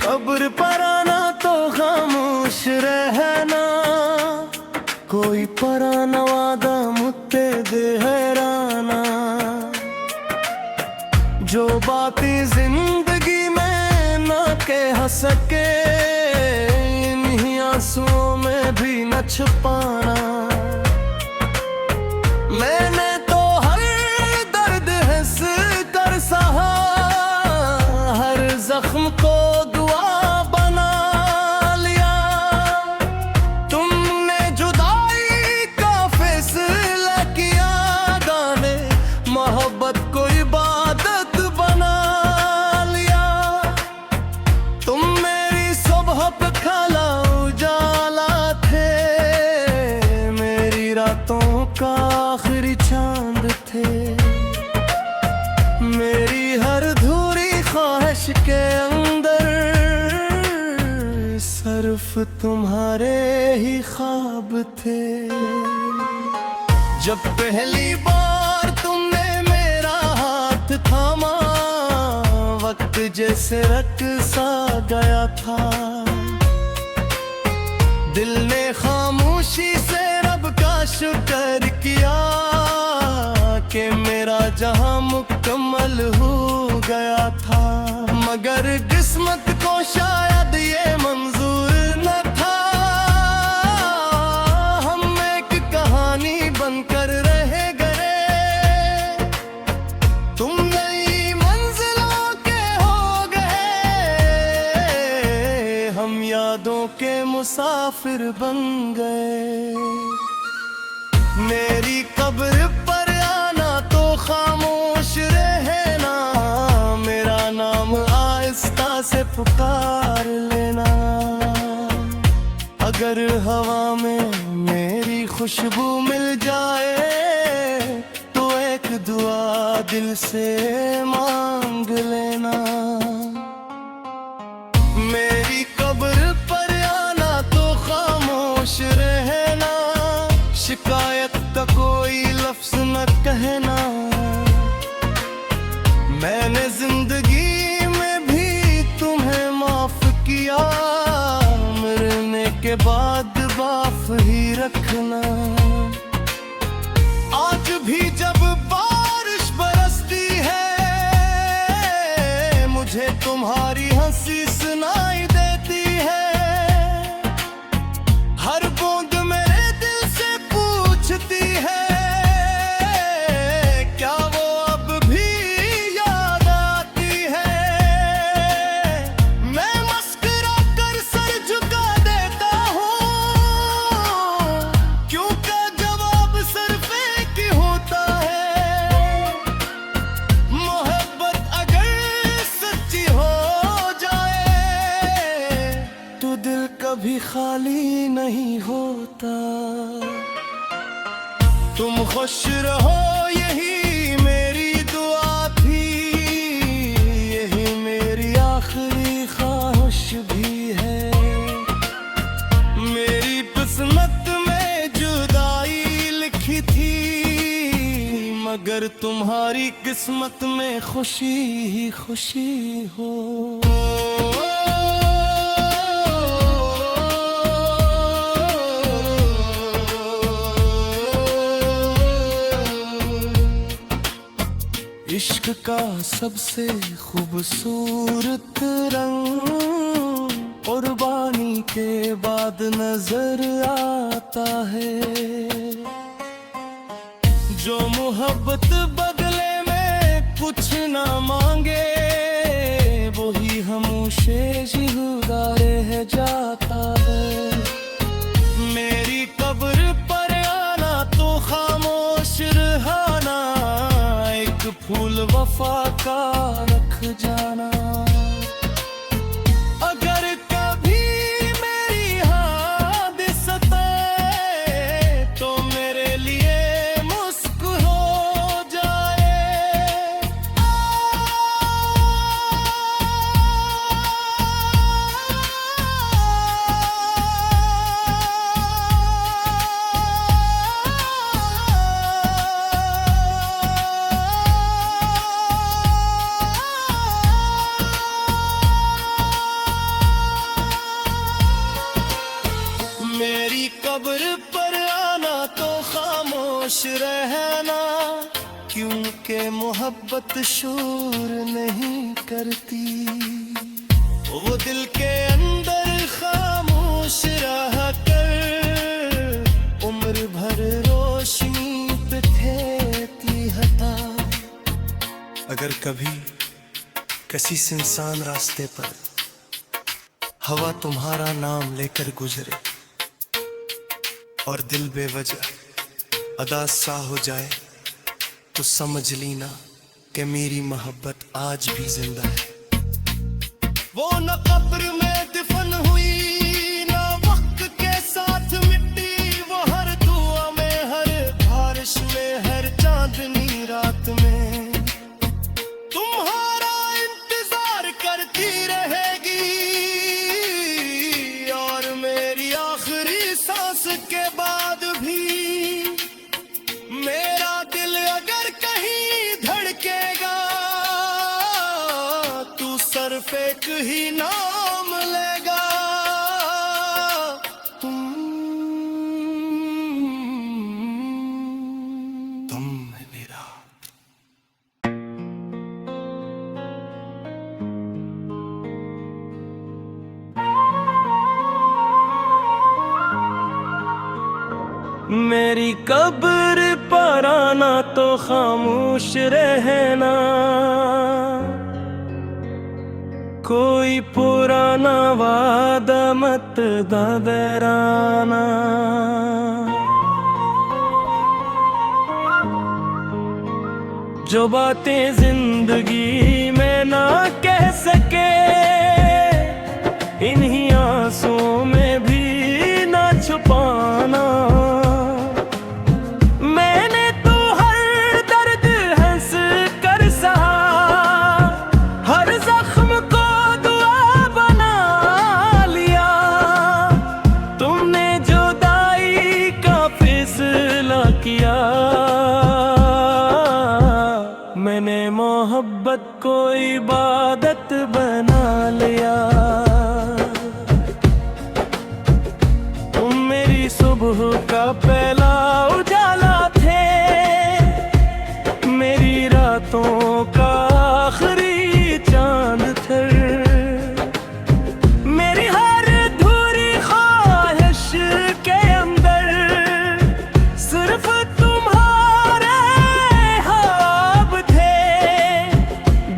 कब्र पर आना तो खामोश रहना, कोई पराना वादा मुझते दे हैराना। जो बातें जिंदगी में ना कह सके, इन्हीं आंसुओं में भी न छुपाना। मैंने तो हर दर्द हिस कर सहा, हर जख्म को को इबादत बना लिया। तुम मेरी सुबह पे खला उजाला थे, मेरी रातों का आखिरी चांद थे। मेरी हर अधूरी ख्वाहिश के अंदर सिर्फ तुम्हारे ही ख्वाब थे। जब पहली बार तुमने थामा, वक्त जैसे रट सा गया था। दिल ने खामोशी से रब का शुक्र किया कि मेरा जहां मुकम्मल हो गया था। मगर किस्मत को शायद ये मंजूर न था, हम एक कहानी बनकर रह गए। तुम नई मंजिलों के हो गए, हम यादों के मुसाफिर बन गए। मेरी कब्र पर आना तो खामोश रहना, मेरा नाम आहिस्ता से पुकार लेना। अगर हवा में मेरी खुशबू मिल जाए, दुआ दिल से मांग लेना। मेरी कब्र पर आना तो खामोश रहना, शिकायत का कोई लफ्ज न कहना। मैंने जिंदगी में भी तुम्हें माफ किया, मरने के बाद माफ ही रखना। आज भी जब बारिश बरसती है, मुझे तुम्हारी हंसी सुनाई देती है। हर बूंद मेरे दिल से पूछती है, क्या वो अब भी याद आती है। मैं मुस्कुरा कर सर झुका देता हूँ, क्योंकि जवाब सिर्फ एक ही होता है। मोहब्बत अगर सच्ची हो जाए, तो दिल कभी खाली नहीं होता। तुम खुश रहो यही मेरी दुआ थी, यही मेरी आखिरी ख्वाहिश भी है। मेरी किस्मत में जुदाई लिखी थी, मगर तुम्हारी किस्मत में खुशी ही खुशी हो। इश्क का सबसे खूबसूरत रंग कुर्बानी के बाद नजर आता है। जो मोहब्बत बदले में कुछ ना मांगे, वही हमसे जिंदा रह जाता है। मेरी कब्र पर आना तो खामोश रहना, एक फूल वफा का रख जाना। अगर कभी मेरी याद सताए तो मेरे लिए मुस्क हो जाए। मेरी कब्र पर आना तो खामोश रहना, क्योंकि मोहब्बत शोर नहीं करती। वो दिल के अंदर खामोश रहा कर, उम्र भर रोशनी पे देती हटा। अगर कभी किसी सुनसान रास्ते पर हवा तुम्हारा नाम लेकर गुजरे और दिल बेवजह अदास सा हो जाए, तो समझ लीना कि मेरी मोहब्बत आज भी जिंदा है। वो न कब्र में दफन हुई न वक्त के साथ मिट्टी, वो हर दुआ में, हर बारिश में, हर चांदनी रात में तुम्हारा इंतजार करती रहेगी। और मेरी आखिरी सांस के बाद भी मेरा दिल अगर कहीं धड़केगा, तू सिर्फ एक ही नाम लेगा, तुम है मेरा। मेरी कब्र पर आना तो खामोश रहना, कोई पुराना वादा मत दोहराना। जो बातें जिंदगी में ना कह सके, इन्हीं आंसुओं में भी ना छुपाना। मैंने तो हर दर्द हंस कर सहा, हर जख्म को दुआ बना लिया। तुमने जुदाई का फैसला किया, मैंने मोहब्बत को इबादत बना लिया। तुम मेरी सुबह का पहला उजाला थे, मेरी रातों का आखिरी चांद थे। मेरी हर अधूरी ख्वाहिश के अंदर सिर्फ तुम्हारे ख्वाब थे।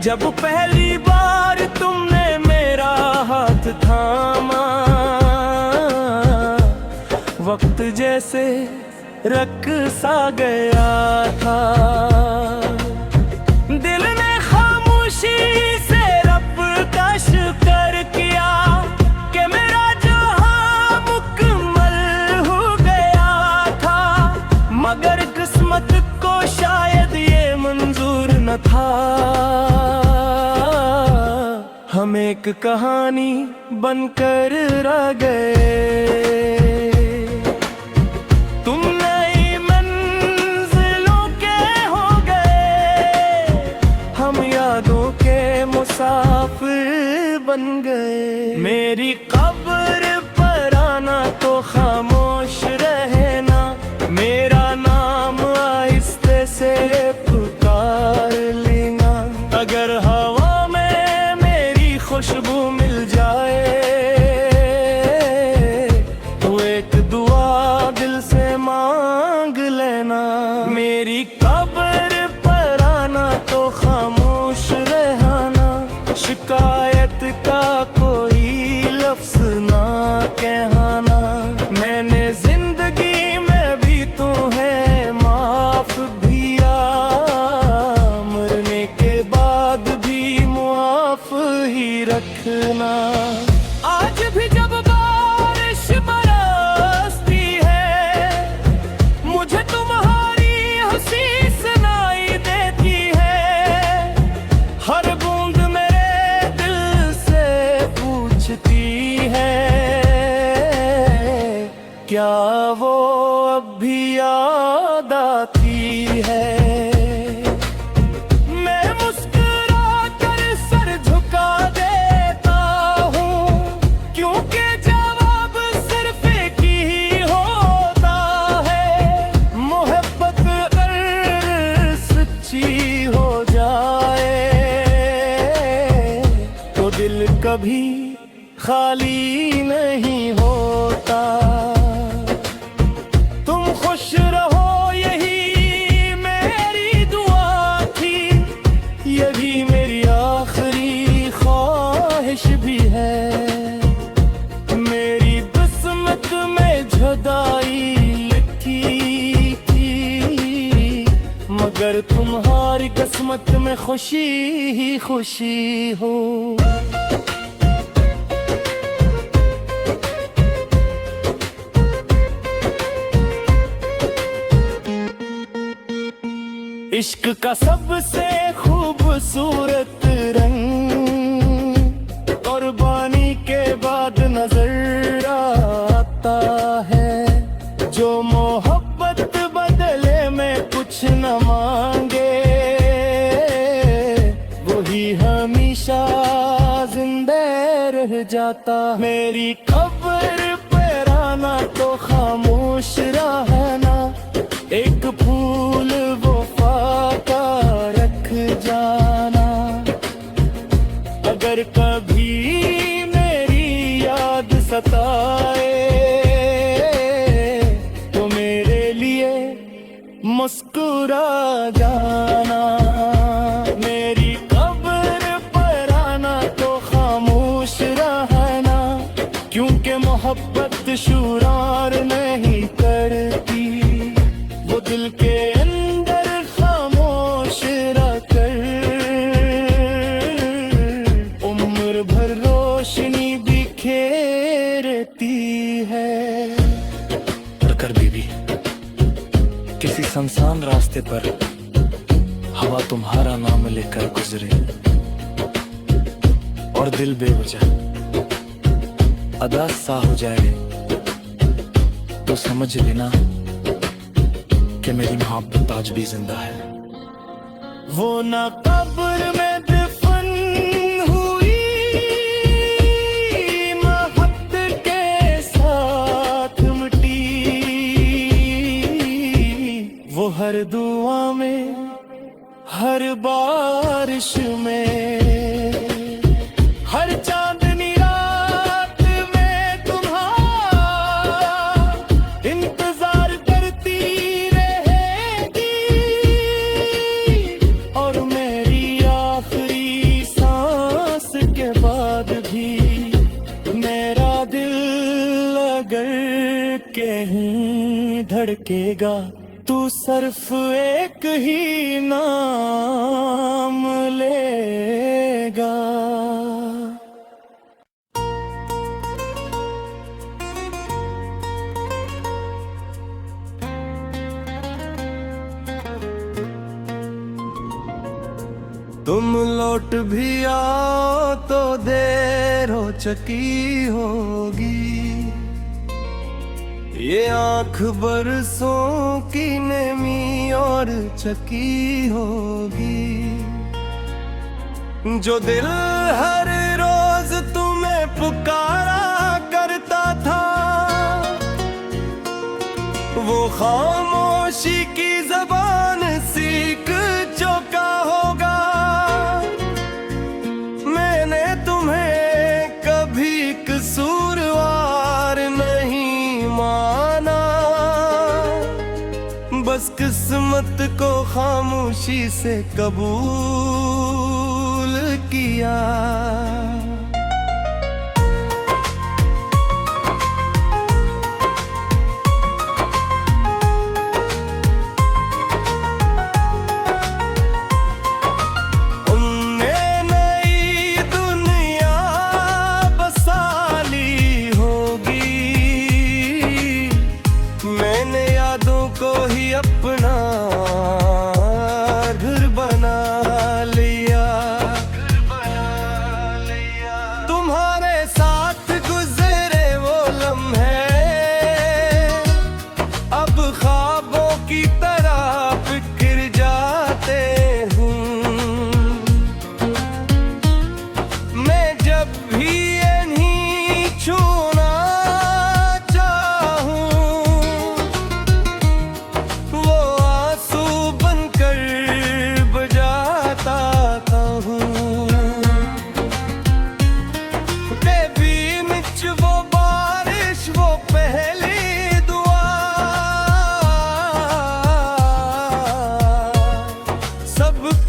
जब पहली बार तुमने मेरा हाथ थामा, वक्त जैसे रख सा गया था। दिल ने खामोशी से रब का शुक्र किया कि मेरा जहां मुकम्मल हो गया था। मगर किस्मत को शायद ये मंजूर न था, हम एक कहानी बनकर रह गए। तुम नई मंजिलों के हो गए, हम यादों के मुसाफिर बन गए। मेरी कब्र पर आना तो खामोश रहना, मेरा नाम आहिस्ते से पुकार लेना। अगर हवा में मेरी खुशबू मिल जाए, तो एक दुआ दिल से मांग लेना। मेरी कब्र पर आना तो खामोश रहना, शिकायत का कोई लफ्ज ना कहना। मैंने जिंदगी में भी तुम्हें माफ किया, कभी खाली नहीं होता। तुम खुश रहो यही मेरी दुआ थी, यही मेरी आखिरी ख्वाहिश भी है। मेरी किस्मत में जुदाई लिखी थी, मगर तुम्हारी किस्मत में खुशी ही खुशी हो। इश्क का सबसे खूबसूरत रंग कुर्बानी के बाद नजर आता है। जो मोहब्बत बदले में कुछ न मांगे, वही हमेशा जिंदा रह जाता। मेरी कब्र पर आना तो खामोश रहना, एक फूल वफा का रख जाना। अगर कभी मेरी याद सताए, तो मेरे लिए मुस्कुरा जाना। मेरी कब्र पर आना तो खामोश रहना, क्योंकि मोहब्बत शुरार नहीं करती। वो दिल के अंदर खामोश रहकर उम्र भर रोशनी बिखेरती है। कर बीबी, किसी सुनसान रास्ते पर हवा तुम्हारा नाम लेकर गुजरे और दिल बेवजह अदा सा हो जाए, तो समझ लेना कि मेरी मोहब्बत आज भी जिंदा है। वो ना कब्र में दफन हुई, महक के साथ मिटी। वो हर दुआ में, हर बारिश में, हर चांदनी रात में तुम्हारा इंतजार करती रहेगी। और मेरी आखिरी सांस के बाद भी मेरा दिल अगर कहीं धड़केगा, तू सिर्फ एक ही नाम लेगा। तुम लौट भी आओ तो देर हो चुकी होगी। ये आंख बरसों की नेमी और चकी होगी। जो दिल हर रोज तुम्हें पुकारा करता था, वो खामोशी की जबान सीख चुका होगा। मैंने तुम्हें कभी कसूरवार नहीं माना, बस किस्मत को खामोशी से कबूल किया। अपना घर बना लिया।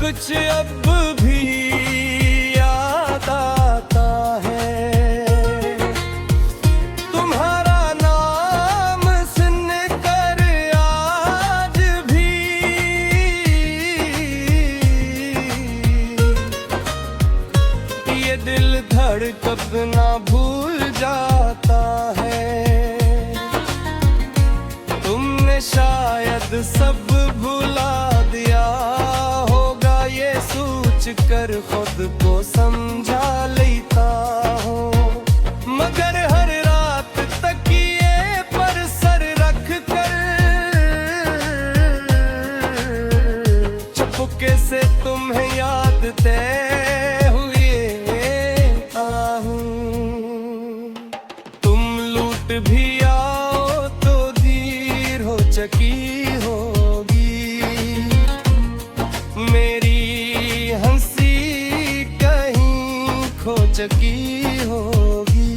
कुछ अब भी याद आता है, तुम्हारा नाम सुनकर आज भी ये दिल धड़कन ना भूल जाता है। तुमने शायद सब भुला दिया होगा, ये सोच कर खुद को समझा लेता हूँ। मगर हर रात तकिए पर सर रख कर चुपके से तुम्हें याद ते हुए आहूं। तुम लूट भी आओ तो देर हो चुकी होगी, मेरी हंसी कहीं खो चुकी होगी।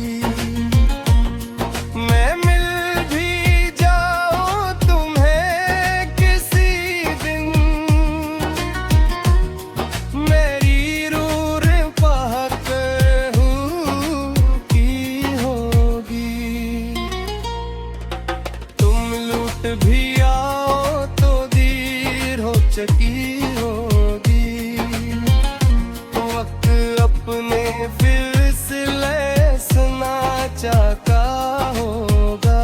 मैं मिल भी जाऊं तुम्हें किसी दिन, मेरी रूर पहक की होगी। तुम लूट भी आओ तो देर हो चुकी होगी। वक्त अपने फिसले सुना चाहता होगा।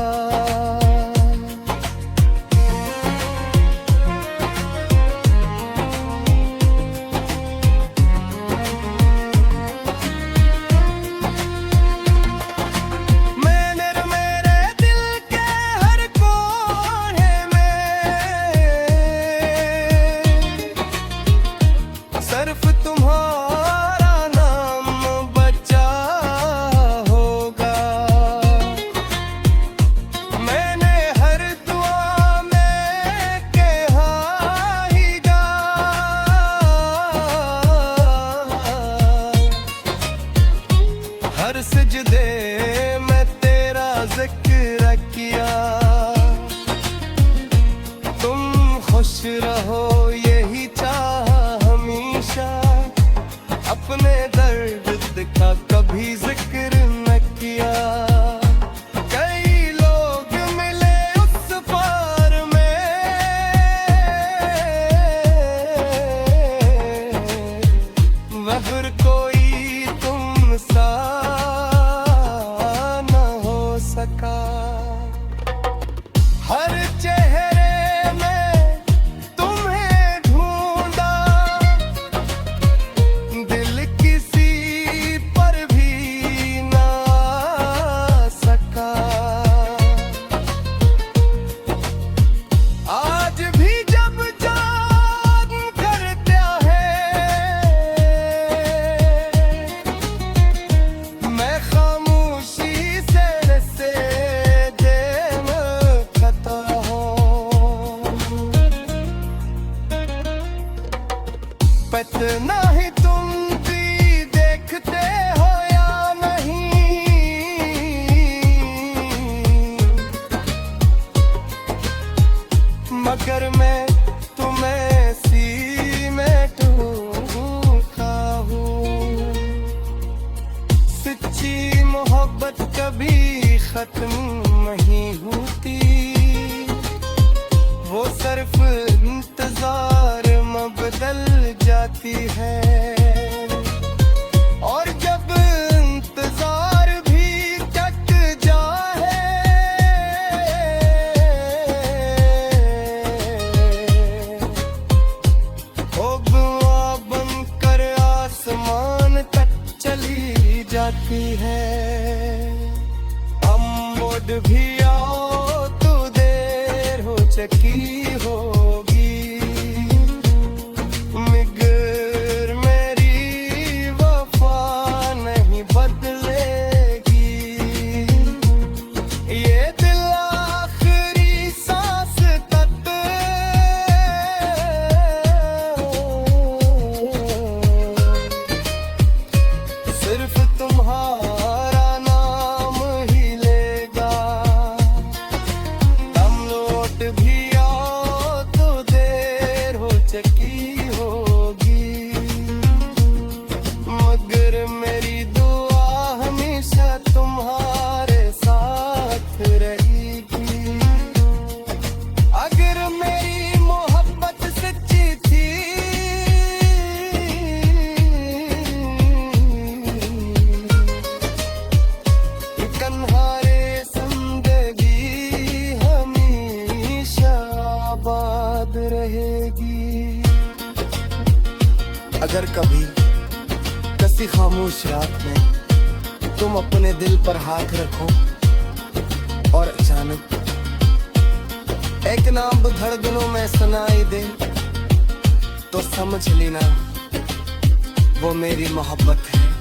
मैंने मेरे दिल के हर कोने में सिर्फ तुम्हारा नाम बचा होगा। मैंने हर दुआ में कहा ही गा, हर सजदे में तेरा जिक्र किया। तुम खुश रहो यही चाह हमेशा, अपने दर्द का कभी जिक्र न किया। कई लोग मिले उस पार में, मगर कोई तुम सा न हो सका। हर चेहरे में तुम्हें ढूंढा, दिल किसी पर भी ना सका। आज भी जब जान करता है, मैं खामोशी से देना खाता हूँ। पता ही तुम भी देखते हो या नहीं, मगर मैं तुम्हें सी में ढूंढता हूँ। सच्ची मोहब्बत कभी खत्म नहीं होती, वो सिर्फ इंतजार में बदल जाती है। और जब इंतजार भी कट जाए, वो दुआ बनकर आसमान तक चली जाती है। हम उड़ भी आओ तो देर हो चुकी होगी, मगर मेरी वफा नहीं बदलेगी। ये दिल आखिरी सांस तक सिर्फ तुम्हारा नाम ही लेगा। हम लौट भी आओ तो देर हो चुकी होगी। अगर कभी किसी खामोश रात में तुम अपने दिल पर हाथ रखो और अचानक एक नाम धड़कनों में सुनाई दे, तो समझ लेना वो मेरी मोहब्बत है।